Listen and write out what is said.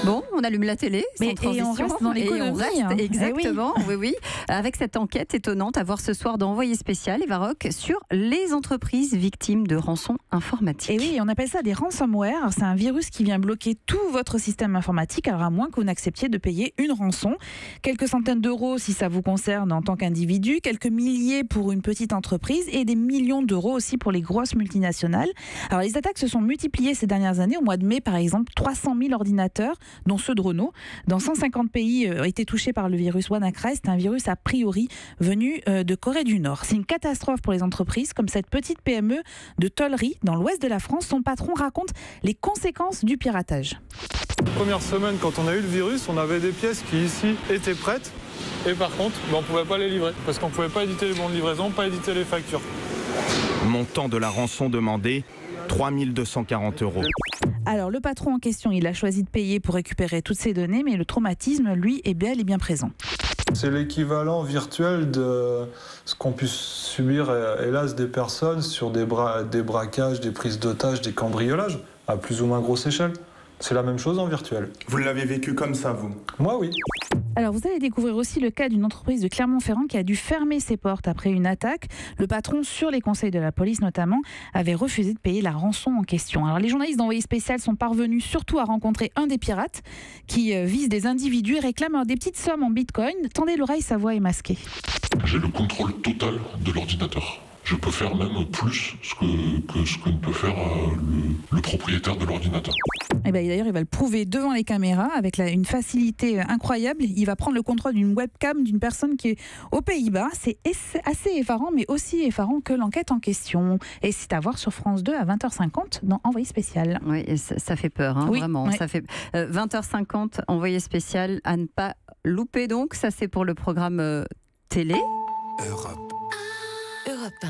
Bon, on allume la télé, sans et on reste dans l'économie. Exactement, oui. Avec cette enquête étonnante à voir ce soir dans Envoyé spécial, Eva Rock, sur les entreprises victimes de rançons informatiques. Et oui, on appelle ça des ransomware. C'est un virus qui vient bloquer tout votre système informatique, alors à moins que vous n'acceptiez de payer une rançon. Quelques centaines d'euros si ça vous concerne en tant qu'individu, quelques milliers pour une petite entreprise et des millions d'euros aussi pour les grosses multinationales. Alors les attaques se sont multipliées ces dernières années. Au mois de mai, par exemple, 300 000 ordinateurs, dont ceux de Renault, dans 150 pays ont été touchés par le virus WannaCry. C'est un virus a priori venu de Corée du Nord. C'est une catastrophe pour les entreprises comme cette petite PME de Tollery dans l'ouest de la France. Son patron raconte les conséquences du piratage. Première semaine, quand on a eu le virus, on avait des pièces qui ici étaient prêtes. Et par contre, on ne pouvait pas les livrer parce qu'on ne pouvait pas éditer les bons de livraison, pas éditer les factures. Montant de la rançon demandée, 3 240 €. Alors le patron en question, il a choisi de payer pour récupérer toutes ces données, mais le traumatisme, lui, est bel et bien présent. C'est l'équivalent virtuel de ce qu'ont pu subir, hélas, des personnes sur des braquages, des prises d'otages, des cambriolages, à plus ou moins grosse échelle. C'est la même chose en virtuel. Vous l'avez vécu comme ça, vous? Moi, oui. Alors vous allez découvrir aussi le cas d'une entreprise de Clermont-Ferrand qui a dû fermer ses portes après une attaque. Le patron, sur les conseils de la police notamment, avait refusé de payer la rançon en question. Alors les journalistes d'Envoyé spécial sont parvenus surtout à rencontrer un des pirates qui vise des individus et réclame des petites sommes en bitcoin. Tendez l'oreille, sa voix est masquée. J'ai le contrôle total de l'ordinateur. Je peux faire même plus que ce que ne peut faire le propriétaire de l'ordinateur. Et d'ailleurs, il va le prouver devant les caméras avec une facilité incroyable. Il va prendre le contrôle d'une webcam d'une personne qui est aux Pays-Bas. C'est assez effarant, mais aussi effarant que l'enquête en question. Et c'est à voir sur France 2 à 20h50 dans Envoyé spécial. Oui, ça fait peur, hein, oui, vraiment. Oui. Ça fait 20h50, Envoyé spécial à ne pas louper. Donc, ça c'est pour le programme télé. Europe 1.